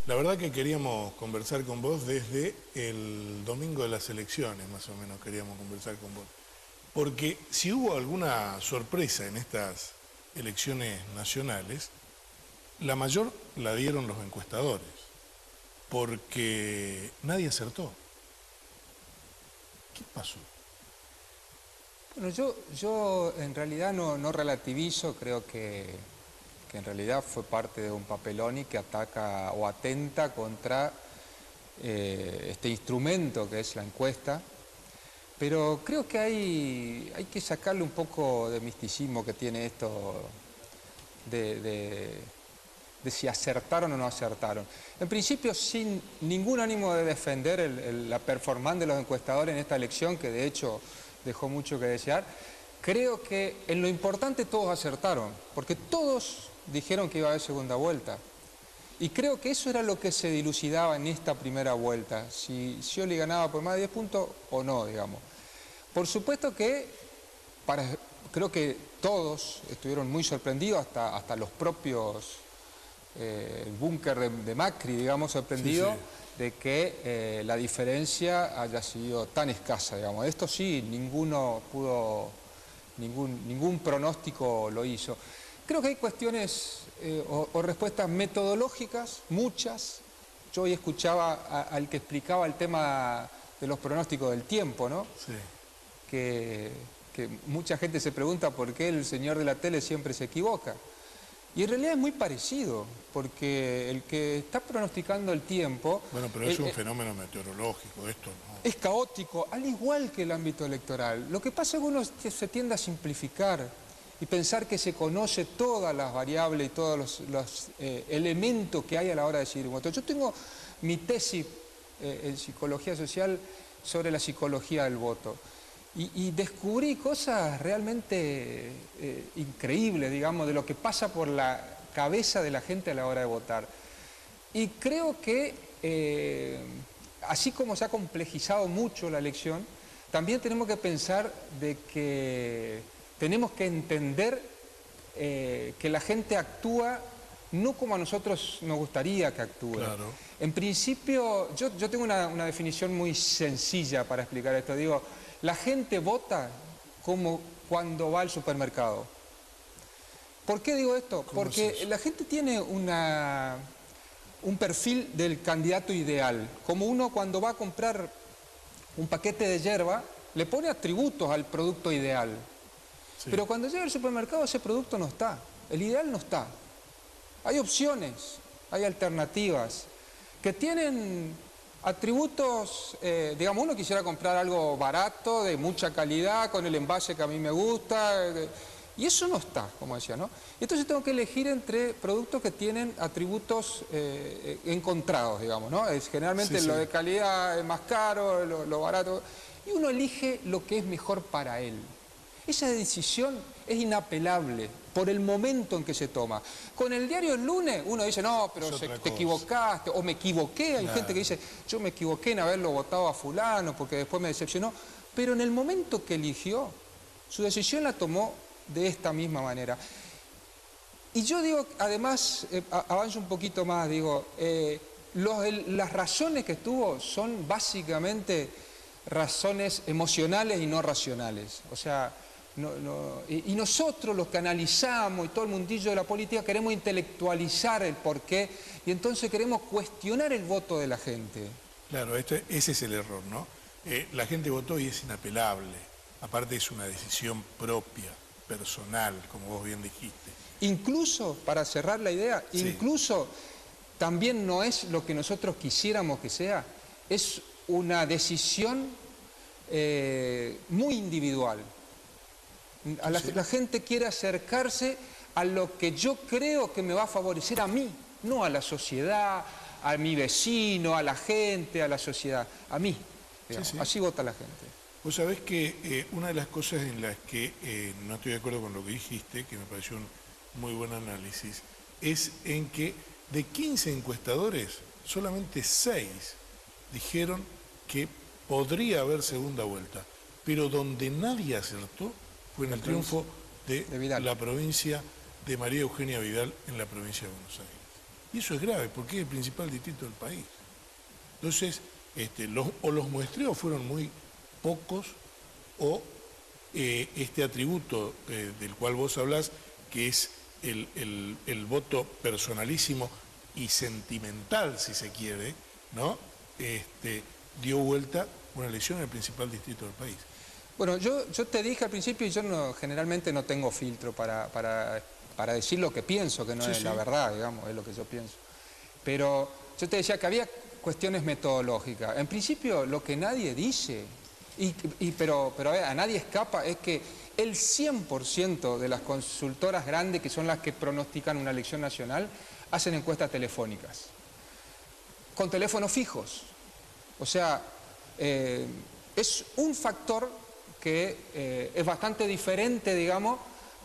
La verdad que queríamos conversar con vos desde el domingo de las elecciones, más o menos queríamos conversar con vos. Porque si hubo alguna sorpresa en estas elecciones nacionales, la mayor la dieron los encuestadores, porque nadie acertó. ¿Qué pasó? Bueno, yo en realidad no relativizo, creo que en realidad fue parte de un papeloni que ataca o atenta contra este instrumento que es la encuesta, pero creo que hay que sacarle un poco de misticismo que tiene esto de si acertaron o no acertaron. En principio, sin ningún ánimo de defender la performance de los encuestadores en esta elección, que de hecho dejó mucho que desear, creo que en lo importante todos acertaron, porque todos dijeron que iba a haber segunda vuelta. Y creo que eso era lo que se dilucidaba en esta primera vuelta, si Scioli ganaba por más de 10 puntos o no, digamos. Por supuesto que creo que todos estuvieron muy sorprendidos, hasta los propios, el búnker de Macri, digamos, sorprendido Sí, sí. de que la diferencia haya sido tan escasa, digamos. Esto sí, ningún pronóstico lo hizo. Creo que hay cuestiones o respuestas metodológicas, muchas. Yo hoy escuchaba al que explicaba el tema de los pronósticos del tiempo, ¿no? Sí. Que mucha gente se pregunta por qué el señor de la tele siempre se equivoca. Y en realidad es muy parecido, porque el que está pronosticando el tiempo... Bueno, pero es un fenómeno meteorológico, esto no. Es caótico, al igual que el ámbito electoral. Lo que pasa es que uno se tiende a simplificar y pensar que se conoce todas las variables y todos los elementos que hay a la hora de decidir un voto. Yo tengo mi tesis en psicología social sobre la psicología del voto. Y descubrí cosas realmente increíbles, digamos, de lo que pasa por la cabeza de la gente a la hora de votar. Y creo que, así como se ha complejizado mucho la elección, también tenemos que pensar de que tenemos que entender que la gente actúa no como a nosotros nos gustaría que actúe. Claro. En principio, yo tengo una definición muy sencilla para explicar esto. Digo, la gente vota como cuando va al supermercado. ¿Por qué digo esto? Porque la gente tiene un perfil del candidato ideal. Como uno cuando va a comprar un paquete de yerba, le pone atributos al producto ideal. Sí. Pero cuando llega al supermercado ese producto no está. El ideal no está. Hay opciones, hay alternativas que tienen atributos, digamos, uno quisiera comprar algo barato, de mucha calidad, con el envase que a mí me gusta, y eso no está, como decía, ¿no? Entonces tengo que elegir entre productos que tienen atributos encontrados, digamos, ¿no? Generalmente sí, lo de calidad es más caro, lo barato, y uno elige lo que es mejor para él. Esa decisión es inapelable por el momento en que se toma. Con el diario El Lunes uno dice, no, pero te equivocaste, o me equivoqué. Hay gente que dice, yo me equivoqué en haberlo votado a fulano porque después me decepcionó. Pero en el momento que eligió, su decisión la tomó de esta misma manera. Y yo digo, además, avanzo un poquito más, digo, las razones que tuvo son básicamente razones emocionales y no racionales. O sea, y nosotros los que analizamos y todo el mundillo de la política queremos intelectualizar el porqué y entonces queremos cuestionar el voto de la gente. Claro, ese es el error, ¿no? La gente votó y es inapelable. Aparte es una decisión propia, personal, como vos bien dijiste. Incluso, para cerrar la idea, sí, incluso también no es lo que nosotros quisiéramos que sea, es una decisión muy individual. La gente quiere acercarse a lo que yo creo que me va a favorecer a mí, no a la sociedad, a mi vecino, a la gente, a la sociedad, a mí. Así vota la gente. Vos sabés que una de las cosas en las que no estoy de acuerdo con lo que dijiste, que me pareció un muy buen análisis, es en que de 15 encuestadores, solamente 6 dijeron que podría haber segunda vuelta, pero donde nadie acertó fue en el triunfo de la provincia de María Eugenia Vidal en la provincia de Buenos Aires. Y eso es grave, porque es el principal distrito del país. Entonces, los muestreos fueron muy pocos, o este atributo del cual vos hablás, que es el voto personalísimo y sentimental, si se quiere, ¿no? Dio vuelta una elección en el principal distrito del país. Bueno, yo te dije al principio, y yo generalmente no tengo filtro para decir lo que pienso, que no es la verdad, digamos, es lo que yo pienso. Pero yo te decía que había cuestiones metodológicas. En principio, lo que nadie dice, pero a nadie escapa, es que el 100% de las consultoras grandes, que son las que pronostican una elección nacional, hacen encuestas telefónicas, con teléfonos fijos. O sea, es un factor que es bastante diferente, digamos,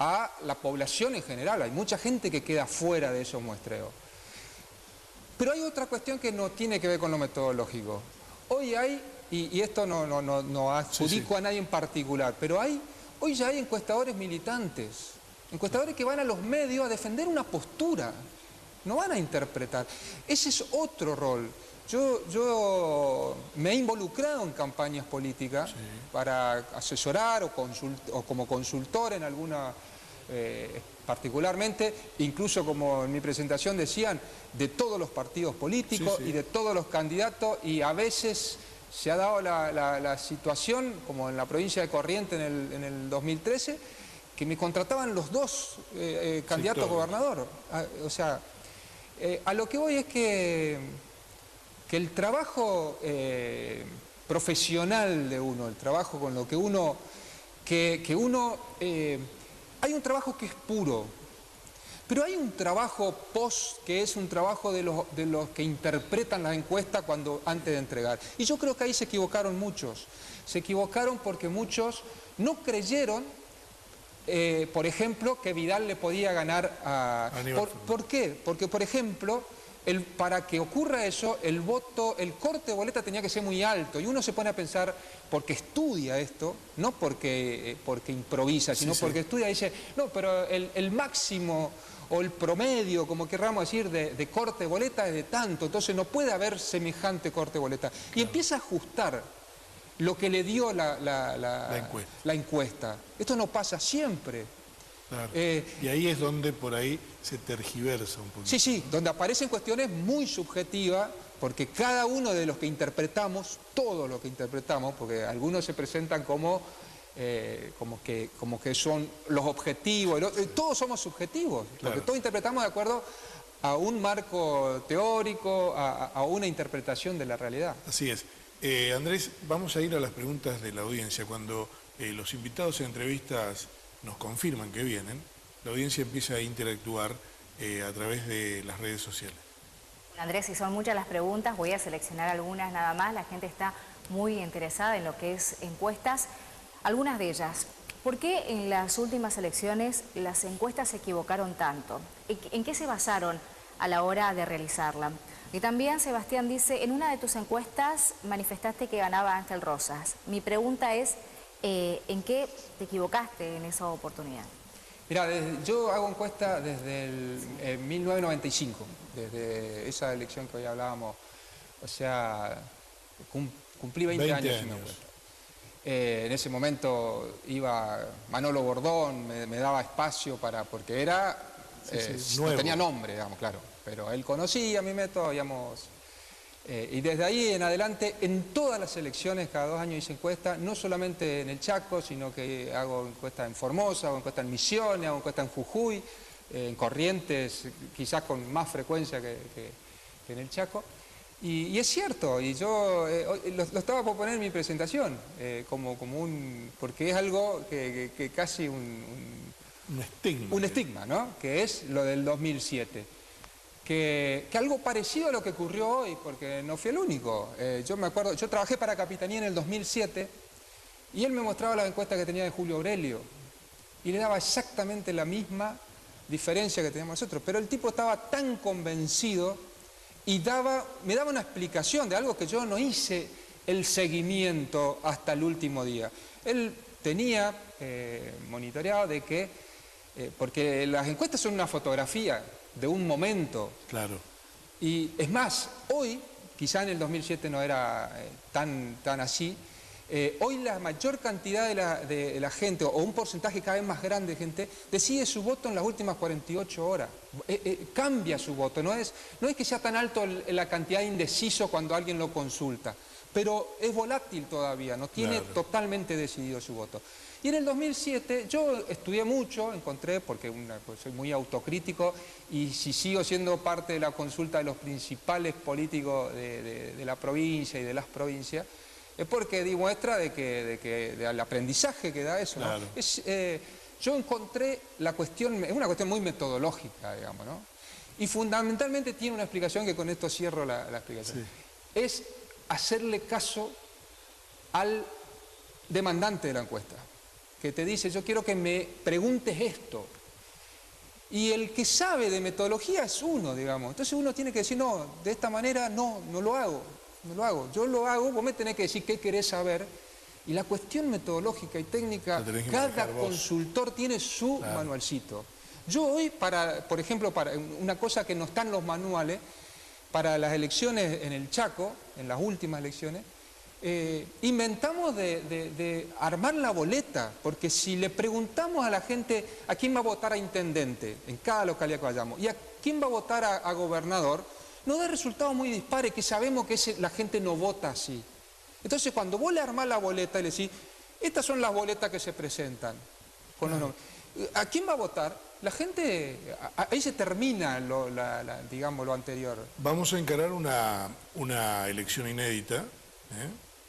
a la población en general. Hay mucha gente que queda fuera de esos muestreos. Pero hay otra cuestión que no tiene que ver con lo metodológico. Hoy hay, y esto no adjudico a nadie en particular, pero hoy ya hay encuestadores militantes, encuestadores que van a los medios a defender una postura, no van a interpretar. Ese es otro rol. Yo me he involucrado en campañas políticas para asesorar o como consultor en alguna, particularmente, incluso como en mi presentación decían, de todos los partidos políticos y de todos los candidatos, y a veces se ha dado la situación, como en la provincia de Corrientes en el 2013, que me contrataban los dos candidatos a gobernador. O sea, a lo que voy es que el trabajo profesional de uno, el trabajo con lo que uno, hay un trabajo que es puro, pero hay un trabajo post que es un trabajo de los que interpretan las encuestas antes de entregar. Y yo creo que ahí se equivocaron muchos. Se equivocaron porque muchos no creyeron, por ejemplo, que Vidal le podía ganar a... ¿Por qué? Porque, por ejemplo, para que ocurra eso, el corte de boleta tenía que ser muy alto, y uno se pone a pensar, porque estudia esto, no porque improvisa, sino porque estudia y dice, no, pero el máximo o el promedio, como querramos decir, de corte de boleta es de tanto, entonces no puede haber semejante corte de boleta. Y empieza a ajustar lo que le dio la encuesta. Esto no pasa siempre. Claro. Y ahí es donde por ahí se tergiversa un poquito. Sí, donde aparecen cuestiones muy subjetivas, porque cada uno de los que interpretamos, todos los que interpretamos, porque algunos se presentan como que son los objetivos, todos somos subjetivos, porque todos interpretamos de acuerdo a un marco teórico, a una interpretación de la realidad. Así es. Andrés, vamos a ir a las preguntas de la audiencia. Cuando los invitados en entrevistas nos confirman que vienen, la audiencia empieza a interactuar a través de las redes sociales. Andrés, si son muchas las preguntas, voy a seleccionar algunas nada más. La gente está muy interesada en lo que es encuestas. Algunas de ellas, ¿por qué en las últimas elecciones las encuestas se equivocaron tanto? ¿En qué se basaron a la hora de realizarla? Y también Sebastián dice, en una de tus encuestas manifestaste que ganaba Ángel Rosas. Mi pregunta es, ¿en qué te equivocaste en esa oportunidad? Mira, yo hago encuestas desde el 1995, desde esa elección que hoy hablábamos. O sea, cumplí 20 años sin encuesta. En ese momento iba Manolo Bordón, me daba espacio porque era... no tenía nombre, digamos, claro. Pero él conocía mi método, habíamos... y desde ahí en adelante, en todas las elecciones, cada 2 años hice encuestas, no solamente en el Chaco, sino que hago encuestas en Formosa, hago encuestas en Misiones, hago encuestas en Jujuy, en Corrientes, quizás con más frecuencia que en el Chaco. Y es cierto, y yo lo estaba por poner en mi presentación, porque es algo que casi un estigma. Un estigma, ¿no? Que es lo del 2007. Que algo parecido a lo que ocurrió hoy, porque no fui el único. Yo me acuerdo, yo trabajé para Capitanía en el 2007 y él me mostraba las encuestas que tenía de Julio Aurelio y le daba exactamente la misma diferencia que teníamos nosotros, pero el tipo estaba tan convencido y me daba una explicación de algo que yo no hice el seguimiento hasta el último día. Él tenía monitoreado de que, porque las encuestas son una fotografía de un momento. Claro. Y es más, hoy, quizá en el 2007 no era tan así, hoy la mayor cantidad de la gente, o un porcentaje cada vez más grande de gente, decide su voto en las últimas 48 horas. Cambia su voto, no es que sea tan alto la cantidad de indeciso cuando alguien lo consulta, pero es volátil todavía, no tiene totalmente decidido su voto. Y en el 2007 yo estudié mucho, encontré, porque pues soy muy autocrítico, y si sigo siendo parte de la consulta de los principales políticos de la provincia y de las provincias, es porque di muestra del aprendizaje que da eso, ¿no? Claro. Yo encontré la cuestión, es una cuestión muy metodológica, digamos, ¿no? Y fundamentalmente tiene una explicación que con esto cierro la explicación. Sí. Es hacerle caso al demandante de la encuesta, que te dice, yo quiero que me preguntes esto. Y el que sabe de metodología es uno, digamos. Entonces uno tiene que decir, no, de esta manera no lo hago. No lo hago. Yo lo hago, vos me tenés que decir qué querés saber. Y la cuestión metodológica y técnica, cada consultor tiene su manualcito. Yo hoy, por ejemplo, para una cosa que no está en los manuales, para las elecciones en el Chaco, en las últimas elecciones, inventamos de armar la boleta, porque si le preguntamos a la gente a quién va a votar a intendente en cada localidad que vayamos y a quién va a votar a gobernador, nos da resultados muy dispares, que sabemos que la gente no vota así. Entonces cuando vos le armás la boleta y le decís, estas son las boletas que se presentan con los nombres, ¿a quién va a votar? La gente, ahí se termina digamos, lo anterior. Vamos a encarar una elección inédita,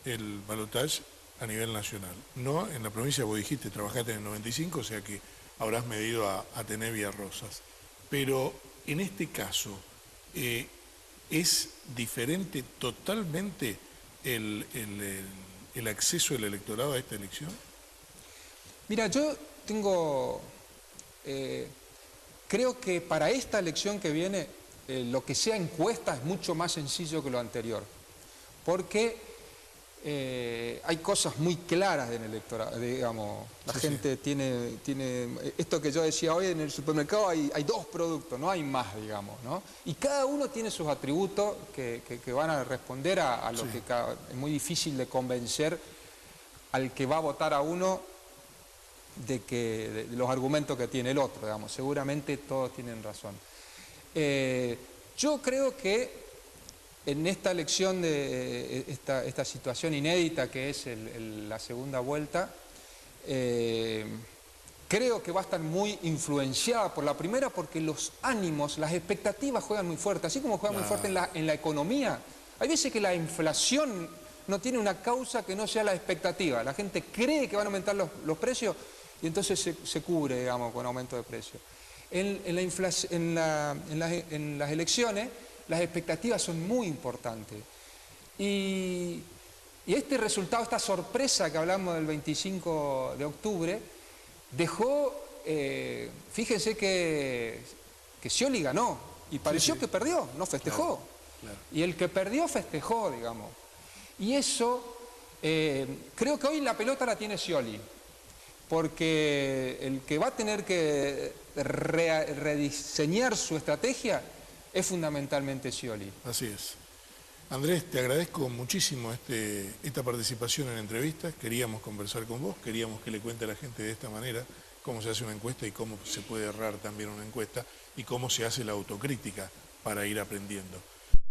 el balotaje a nivel nacional. No en la provincia, vos dijiste, trabajaste en el 95, o sea que habrás medido a Tenebia y a Rosas. Pero en este caso, ¿es diferente totalmente el acceso del electorado a esta elección? Mira, yo creo que para esta elección que viene, lo que sea encuesta es mucho más sencillo que lo anterior, porque hay cosas muy claras en el electorado, digamos, la gente tiene, esto que yo decía hoy, en el supermercado hay 2 productos, no hay más, digamos, ¿no? Y cada uno tiene sus atributos que van a responder a lo que es muy difícil de convencer al que va a votar a uno de los argumentos que tiene el otro, digamos. Seguramente todos tienen razón. Yo creo que en esta elección, de esta situación inédita que es la segunda vuelta, creo que va a estar muy influenciada por la primera, porque los ánimos, las expectativas juegan muy fuerte, así como juegan muy fuerte en la economía. Hay veces que la inflación no tiene una causa que no sea la expectativa. La gente cree que van a aumentar los precios y entonces se cubre, digamos, con aumento de precios. En las elecciones, las expectativas son muy importantes. Y este resultado, esta sorpresa que hablamos del 25 de octubre, dejó, fíjense que Scioli ganó y pareció que perdió, no festejó. Claro. Y el que perdió festejó, digamos. Y eso, creo que hoy la pelota la tiene Scioli, porque el que va a tener que rediseñar su estrategia es fundamentalmente Scioli. Así es. Andrés, te agradezco muchísimo esta participación en la entrevista. Queríamos conversar con vos, queríamos que le cuente a la gente de esta manera cómo se hace una encuesta y cómo se puede errar también una encuesta y cómo se hace la autocrítica para ir aprendiendo.